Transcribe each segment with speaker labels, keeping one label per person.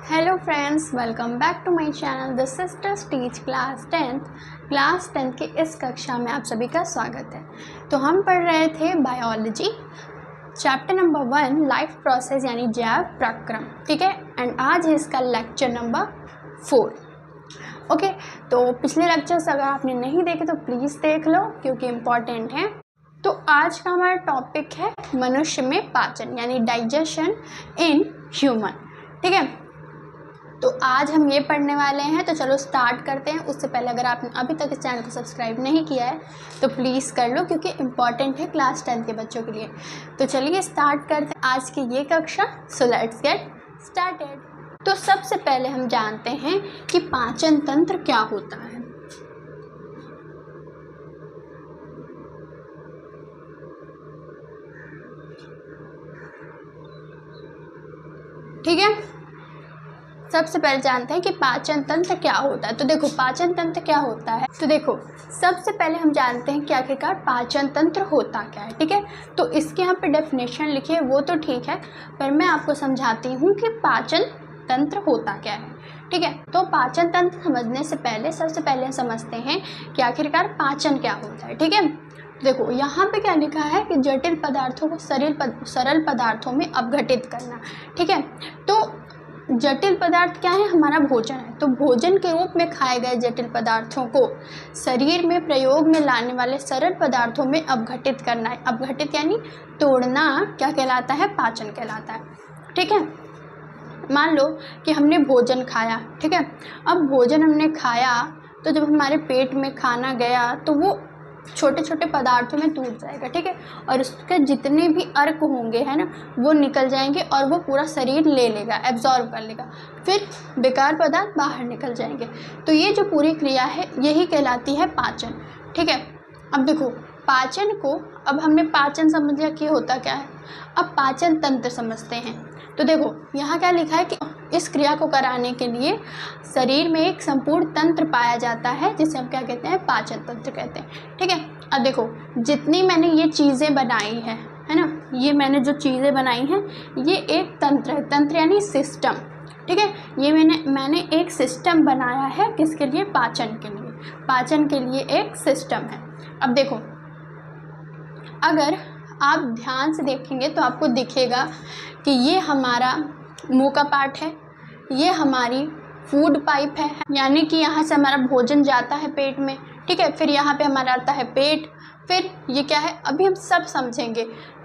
Speaker 1: Hello friends, welcome back to my channel the sisters teach class 10th की इस कक्षा में आप सभी का स्वागत है। तो हम पढ़ रहे थे biology chapter number 1 life process यानी जैव प्रक्रम, ठीक है। एंड आज है इसका लेक्चर नंबर 4। ओके, तो पिछले लेक्चर्स अगर आपने नहीं देखे तो प्लीज़ देख लो क्योंकि इम्पॉर्टेंट है। तो आज का हमारा टॉपिक है मनुष्य में पाचन यानी डाइजेशन इन ह्यूमन, ठीक है। तो आज हम ये पढ़ने वाले हैं, तो चलो स्टार्ट करते हैं। उससे पहले अगर आपने अभी तक इस चैनल को सब्सक्राइब नहीं किया है तो प्लीज़ कर लो क्योंकि इम्पॉर्टेंट है क्लास 10 के बच्चों के लिए। तो चलिए स्टार्ट करते हैं आज की ये कक्षा। So let's get started. तो सबसे पहले हम जानते हैं कि पाचन तंत्र क्या होता है। ठीक है, सबसे पहले जानते हैं कि पाचन तंत्र क्या होता है। तो देखो पाचन तंत्र क्या होता है, तो देखो सबसे पहले हम जानते हैं कि आखिरकार पाचन तंत्र होता क्या है, ठीक है। तो इसके यहाँ पे डेफिनेशन लिखी है वो तो ठीक है, पर मैं आपको समझाती हूँ कि पाचन तंत्र होता क्या है, ठीक है। तो पाचन तंत्र समझने से पहले सबसे पहले हम समझते हैं कि आखिरकार पाचन क्या होता है, ठीक है। देखो यहाँ पे क्या लिखा है कि जटिल पदार्थों को सरल पदार्थों में अपघटित करना, ठीक है। तो जटिल पदार्थ क्या है, हमारा भोजन है। तो भोजन के रूप में खाए गए जटिल पदार्थों को शरीर में प्रयोग में लाने वाले सरल पदार्थों में अपघटित करना है। अपघटित यानी तोड़ना क्या कहलाता है, पाचन कहलाता है, ठीक है। मान लो कि हमने भोजन खाया, ठीक है। अब भोजन हमने खाया तो जब हमारे पेट में खाना गया तो वो छोटे छोटे पदार्थों में टूट जाएगा, ठीक है। और उसके जितने भी अर्क होंगे है ना वो निकल जाएंगे और वो पूरा शरीर ले लेगा, एब्जॉर्ब कर लेगा, फिर बेकार पदार्थ बाहर निकल जाएंगे। तो ये जो पूरी क्रिया है यही कहलाती है पाचन, ठीक है। अब देखो पाचन को, अब हमने पाचन समझ लिया कि होता क्या है, अब पाचन तंत्र समझते हैं। तो देखो यहाँ क्या लिखा है कि इस क्रिया को कराने के लिए शरीर में एक संपूर्ण तंत्र पाया जाता है जिसे हम क्या कहते हैं, पाचन तंत्र कहते हैं, ठीक है। अब देखो जितनी मैंने ये चीज़ें बनाई है ना, ये मैंने जो चीज़ें बनाई हैं ये एक तंत्र है। तंत्र यानी सिस्टम, ठीक है। ये मैंने एक सिस्टम बनाया है, किसके लिए, पाचन के लिए। पाचन के लिए एक सिस्टम है। अब देखो अगर आप ध्यान से देखेंगे तो आपको दिखेगा कि ये हमारा मुंह का पार्ट है, ये हमारी फूड पाइप है, यानी कि यहाँ से हमारा भोजन जाता है पेट में, ठीक है। फिर यहाँ पे हमारा आता है पेट, फिर ये क्या है अभी हम सब समझेंगे।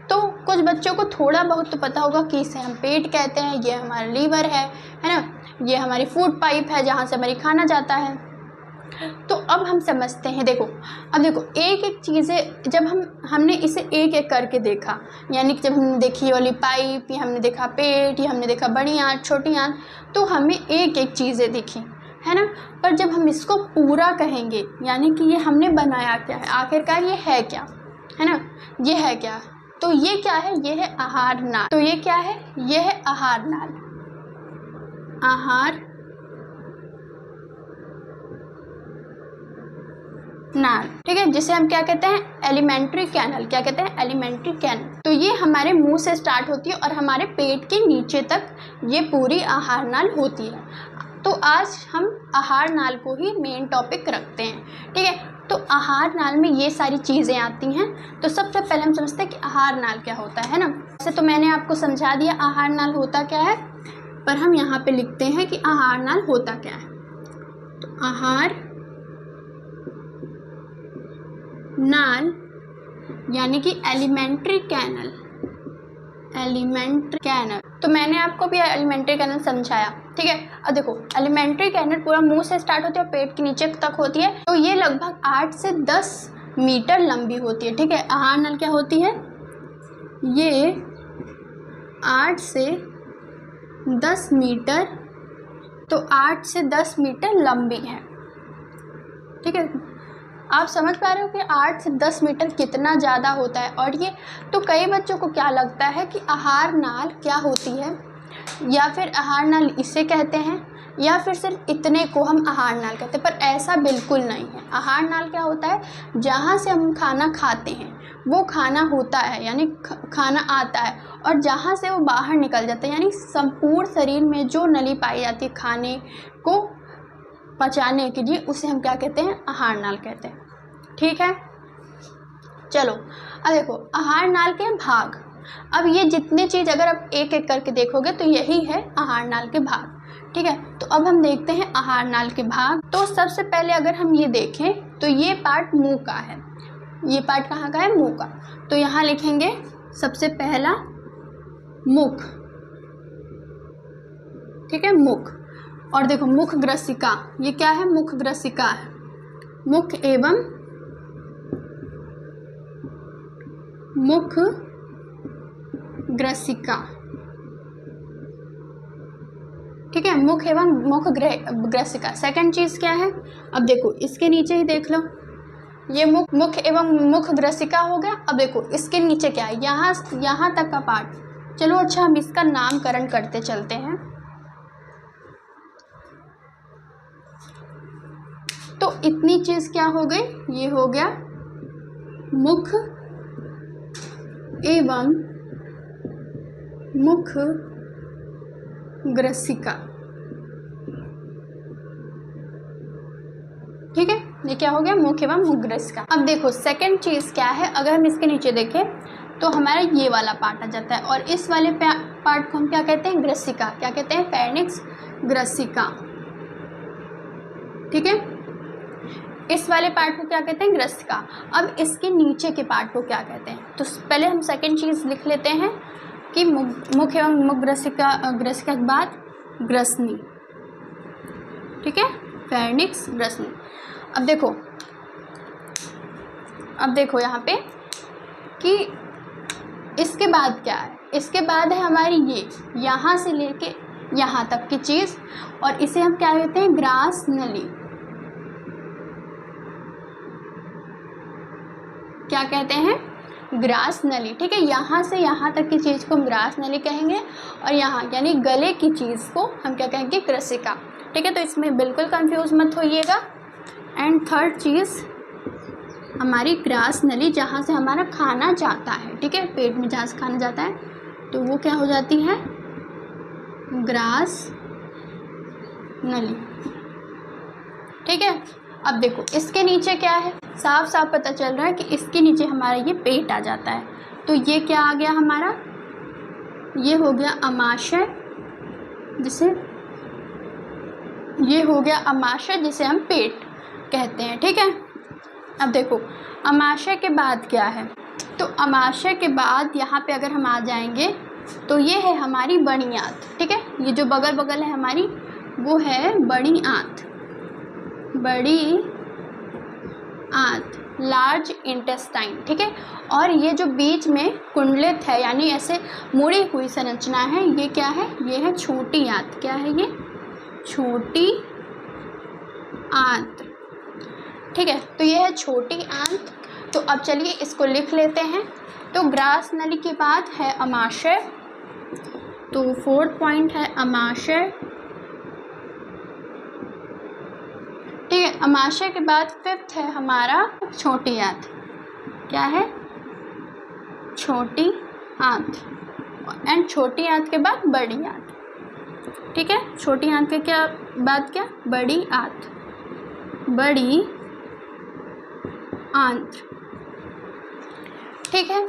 Speaker 1: तो कुछ बच्चों को थोड़ा बहुत तो पता होगा कि इसे हम पेट कहते हैं, ये हमारा लीवर है ना, ये हमारी फूड पाइप है जहाँ से हमारी खाना जाता है। तो अब हम समझते हैं, देखो अब देखो एक एक चीज़ें जब हमने इसे एक एक करके देखा, यानी कि जब हमने देखी ये वाली पाइप, ये हमने देखा पेट, ये हमने देखा बड़ी आंत छोटी आंत, तो हमें एक एक चीज़ें दिखी है ना। पर जब हम इसको पूरा कहेंगे यानी कि ये हमने बनाया क्या है, आखिरकार ये है क्या, है ना, ये है क्या, तो ये क्या है, ये है आहार नाल। तो ये क्या है, ये है आहार नाल, आहार नाल, ठीक है, जिसे हम क्या कहते हैं, एलिमेंट्री कैनल। क्या कहते हैं, एलिमेंट्री कैनल। तो ये हमारे मुंह से स्टार्ट होती है और हमारे पेट के नीचे तक ये पूरी आहार नाल होती है। तो आज हम आहार नाल को ही मेन टॉपिक रखते हैं, ठीक है। तो आहार नाल में ये सारी चीज़ें आती हैं। तो सबसे पहले हम समझते हैं कि आहार नाल क्या होता है ना। वैसे तो मैंने आपको समझा दिया आहार नाल होता क्या है, पर हम यहाँ पे लिखते हैं कि आहार नाल होता क्या है। तो आहार नाल यानी कि एलिमेंट्री कैनल, एलिमेंट्री कैनल। तो मैंने आपको भी एलिमेंट्री कैनल समझाया, ठीक है। अब देखो एलिमेंट्री कैनल पूरा मुंह से स्टार्ट होती है और पेट के नीचे तक होती है। तो ये लगभग 8 से 10 मीटर लंबी होती है, ठीक है। आहार नल क्या होती है, ये 8 से 10 मीटर, तो 8 से 10 मीटर लंबी है, ठीक है। आप समझ पा रहे हो कि 8 से 10 मीटर कितना ज़्यादा होता है। और ये तो कई बच्चों को क्या लगता है कि आहार नाल क्या होती है, या फिर आहार नाल इसे कहते हैं, या फिर सिर्फ इतने को हम आहार नाल कहते हैं, पर ऐसा बिल्कुल नहीं है। आहार नाल क्या होता है, जहाँ से हम खाना खाते हैं वो खाना होता है, यानी खाना आता है और जहाँ से वो बाहर निकल जाता है, यानी संपूर्ण शरीर में जो नली पाई जाती है खाने को पचाने के लिए, उसे हम क्या कहते हैं, आहार नाल कहते हैं। ठीक है, चलो अब देखो आहार नाल के भाग। अब ये जितने चीज़ अगर आप एक एक करके देखोगे तो यही है आहार नाल के भाग। ठीक है, तो अब हम देखते हैं आहार नाल के भाग। तो सबसे पहले अगर हम ये देखें तो ये पार्ट मुंह का है। ये पार्ट कहाँ का है, मुंह का। तो यहाँ लिखेंगे सबसे पहला मुख। ठीक है, मुख। और देखो मुख ग्रसिका, ये क्या है, मुख ग्रसिका है। मुख एवं मुख ग्रसिका। ठीक है, मुख एवं मुख ग्रसिका। सेकंड चीज क्या है, अब देखो इसके नीचे ही देख लो, ये मुख एवं मुख ग्रसिका हो गया। अब देखो इसके नीचे क्या है, यहाँ तक का पार्ट। चलो अच्छा हम इसका नामकरण करते चलते हैं। तो इतनी चीज क्या हो गई, ये हो गया मुख एवं मुख ग्रसिका। ठीक है, ये क्या हो गया, मुख एवं मुख ग्रसिका। अब देखो सेकंड चीज क्या है, अगर हम इसके नीचे देखें तो हमारा ये वाला पार्ट आ जाता है और इस वाले पार्ट को हम क्या कहते हैं, ग्रसिका। क्या कहते हैं, फेरिंक्स ग्रसिका। ठीक है, इस वाले पार्ट को क्या कहते हैं, ग्रसिका। अब इसके नीचे के पार्ट को क्या कहते हैं, तो पहले हम सेकंड चीज लिख लेते हैं कि मुख एवं मुख ग्रसिका के बाद ग्रसनी। ठीक है, फेरिंक्स ग्रसनी। अब देखो यहाँ पे कि इसके बाद क्या है, इसके बाद है हमारी ये यहाँ से लेके यहाँ तक की चीज़, और इसे हम क्या कहते हैं, ग्रास नली। क्या कहते हैं, ग्रास नली। ठीक है, यहाँ से यहाँ तक की चीज़ को हम ग्रास नली कहेंगे और यहाँ यानी गले की चीज़ को हम क्या कहेंगे, ग्रसिका। ठीक है, तो इसमें बिल्कुल कंफ्यूज मत होइएगा। एंड थर्ड चीज़ हमारी ग्रास नली, जहाँ से हमारा खाना जाता है। ठीक है, पेट में जहाँ से खाना जाता है तो वो क्या हो जाती है, ग्रास नली। ठीक है, अब देखो इसके नीचे क्या है, साफ साफ पता चल रहा है कि इसके नीचे हमारा ये पेट आ जाता है। तो ये क्या आ गया हमारा, ये हो गया अमाशय, जिसे हम पेट कहते हैं। ठीक है, अब देखो अमाशय के बाद क्या है, तो अमाशय के बाद यहाँ पे अगर हम आ जाएंगे तो ये है हमारी बड़ी आंत। ठीक है, ये जो बगल बगल है हमारी वो है बड़ी आंत। बड़ी आंत, लार्ज इंटेस्टाइन। ठीक है, और ये जो बीच में कुंडलित है यानी ऐसे मुड़ी हुई संरचना है, ये क्या है, ये है छोटी आंत। क्या है ये, छोटी आंत। ठीक है, तो ये है छोटी आंत। तो अब चलिए इसको लिख लेते हैं। तो ग्रास नली के बाद है अमाशय, तो फोर्थ पॉइंट है अमाशय। ठीक है, अमाशय के बाद फिफ्थ है हमारा छोटी आंत। क्या है, छोटी आंत। एंड छोटी आंत के बाद बड़ी आंत। ठीक है, छोटी आंत के क्या बाद क्या, बड़ी आंत। बड़ी आंत। ठीक है,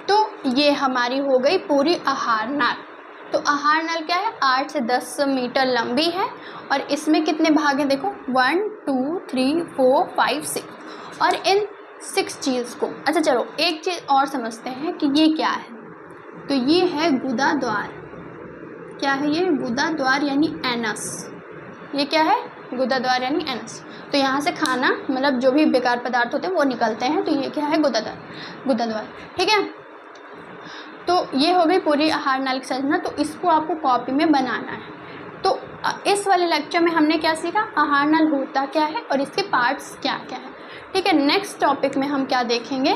Speaker 1: तो ये हमारी हो गई पूरी आहार नाल। तो आहार नाल क्या है, 8 से 10 मीटर लंबी है और इसमें कितने भाग हैं, देखो 1 2 3 4 5 6, और इन 6 चीज़ को, अच्छा चलो एक चीज़ और समझते हैं कि ये क्या है। तो ये है गुदा द्वार। क्या है ये, गुदा द्वार यानी एनस। ये क्या है, गुदा द्वार यानी एनस। तो यहाँ से खाना मतलब जो भी बेकार पदार्थ होते हैं वो निकलते हैं, तो ये क्या है, गुदा द्वार। ठीक है, तो ये हो गई पूरी आहार नाल की संरचना। तो इसको आपको कॉपी में बनाना है। तो इस वाले लेक्चर में हमने क्या सीखा, आहार नाल होता क्या है और इसके पार्ट्स क्या क्या है। ठीक है, नेक्स्ट टॉपिक में हम क्या देखेंगे,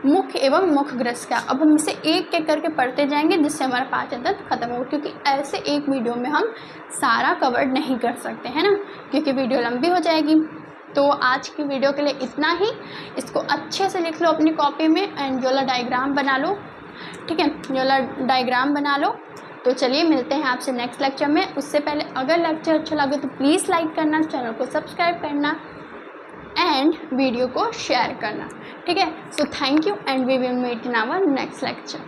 Speaker 1: मुख एवं मुख ग्रसिका। अब हम इसे एक एक करके पढ़ते जाएंगे जिससे हमारा पाचन तंत्र खत्म हो, क्योंकि ऐसे एक वीडियो में हम सारा कवर नहीं कर सकते हैं ना, क्योंकि वीडियो लंबी हो जाएगी। तो आज की वीडियो के लिए इतना ही। इसको अच्छे से लिख लो अपनी कॉपी में एंड जो वाला डायग्राम बना लो, ठीक है, जो वाला डायग्राम बना लो। तो चलिए मिलते हैं आपसे नेक्स्ट लेक्चर में। उससे पहले अगर लेक्चर अच्छा लगे तो प्लीज़ लाइक करना, चैनल को सब्सक्राइब करना एंड वीडियो को शेयर करना, ठीक है। So thank you and we will meet in our next lecture.